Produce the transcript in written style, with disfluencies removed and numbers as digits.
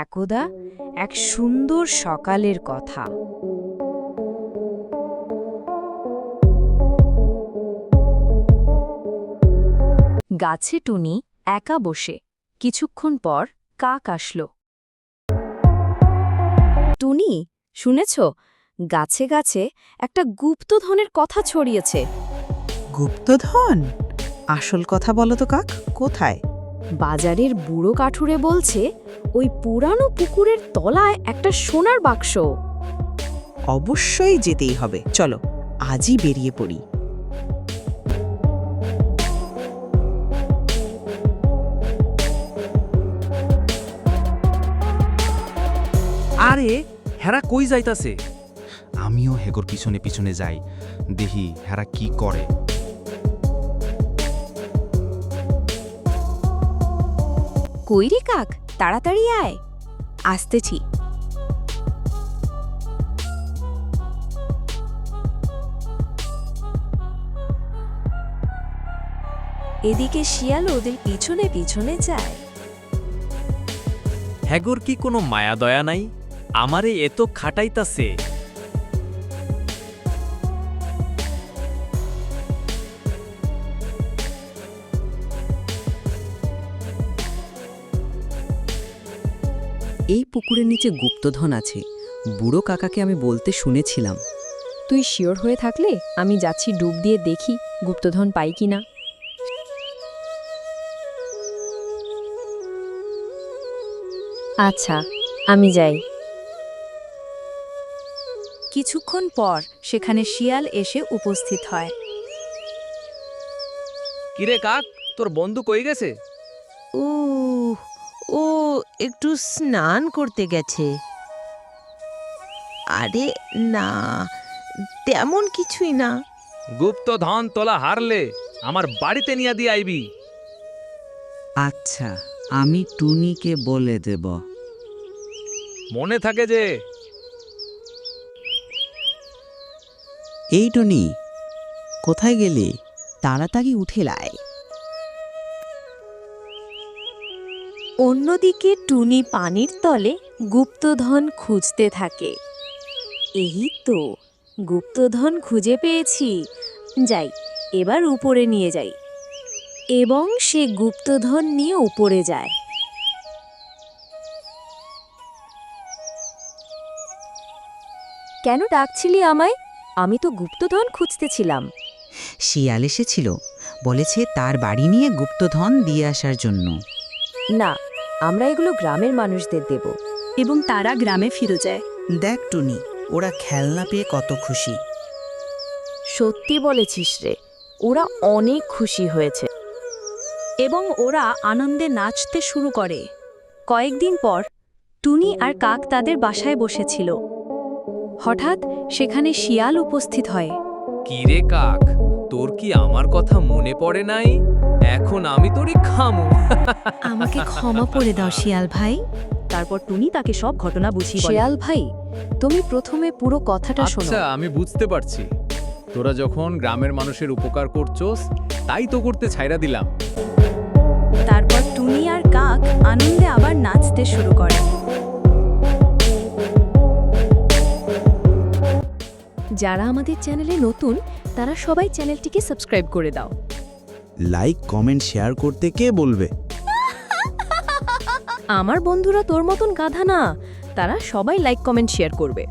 একদা এক সুন্দর সকালের কথা। গাছে টুনি একা বসে। কিছুক্ষণ পর কাক আসল। টুনি, শুনেছ, গাছে গাছে একটা গুপ্তধনের কথা ছড়িয়েছে। গুপ্তধন? আসল কথা বলো তো কাক, কোথায়? বাজারের বুড়ো কাঠুরে বলছে ওই পুরানো পুকুরের তলায় একটা সোনার বাক্স। অবশ্যই যেতেই হবে, চলো আজই বেরিয়ে পড়ি। আরে হেরা কই যাইতাছে? আমিও হেগোর পিছনে পিছনে যাই, দেখি হেরা কি করে। কইরি কাক, তাড়াতাড়ি আয়। আসতেছি। এদিকে শিয়াল ওদের পিছনে পিছনে যায়। হেগোর কি কোনো মায়া দয়া নাই? আমারে এত খাটাইতাছে। এই পুকুরের নিচে গুপ্তধন আছে, বুড়ো কাকাকে আমি বলতে শুনেছিলাম। তুই শিওর হয়ে থাকলে আমি যাচ্ছি ডুব দিয়ে দেখি গুপ্তধন পাই কিনা। আচ্ছা, আমি যাই। কিছুক্ষণ পর সেখানে শিয়াল এসে উপস্থিত হয়। কিরে কাক, তোর বন্ধু কই গেছে? ও একটু স্নান করতে গেছে। আরে না, তেমন কিছুই না। গুপ্ত ধন তোলা হারলে আমার বাড়িতে নিয়ে দিয়ে আইবি। আচ্ছা, আমি টুনিকে বলে দেব। মনে থাকে যে। এই টুনি, কোথায় গেলে? তাড়াতাড়ি উঠে আয়। অন্যদিকে টুনি পানির তলে গুপ্তধন খুঁজতে থাকে। এই তো গুপ্তধন খুঁজে পেয়েছি, যাই এবার উপরে নিয়ে যাই। এবং সে গুপ্তধন নিয়ে উপরে যায়। কেন ডাকছিলি আমায়? আমি তো গুপ্তধন খুঁজতেছিলাম। শিয়াল এসেছিল, বলেছে তার বাড়ি নিয়ে গুপ্তধন দিয়ে আসার জন্য। না, আমরা এগুলো গ্রামের মানুষদের দেব এবং তারা গ্রামে ফিরে যায়। দেখ টুনি, ওরা খেলনা পেয়ে কত খুশি। সত্যি বলেছিস রে, ওরা অনেক খুশি হয়েছে এবং ওরা আনন্দে নাচতে শুরু করে। কয়েকদিন পর টুনি আর কাক তাদের বাসায় বসেছিল। হঠাৎ সেখানে শিয়াল উপস্থিত হয়। কিরে কাক, তোর কি আমার কথা মনে পড়ে নাই? এখন আমি তোরই খামু। আমাকে ক্ষমা করে দাও শিয়াল ভাই। তারপর টুনি তাকে সব ঘটনা বুঝিয়ে বলে। শিয়াল ভাই, তুমি প্রথমে পুরো কথাটা শোনো। আচ্ছা, আমি বুঝতে পারছি। তোরা যখন গ্রামের মানুষের উপকার করছস, তাই তো করতে ছাইরা দিলাম। তারপর টুনি আর কাক আনন্দে আবার নাচতে শুরু করে। যারা আমাদের চ্যানেলে নতুন, তারা সবাই চ্যানেলটিকে সাবস্ক্রাইব করে দাও। লাইক, কমেন্ট, শেয়ার করতে কে বলবে? আমার বন্ধুরা তোর মতন গাধা না, তারা সবাই লাইক, কমেন্ট, শেয়ার করবে।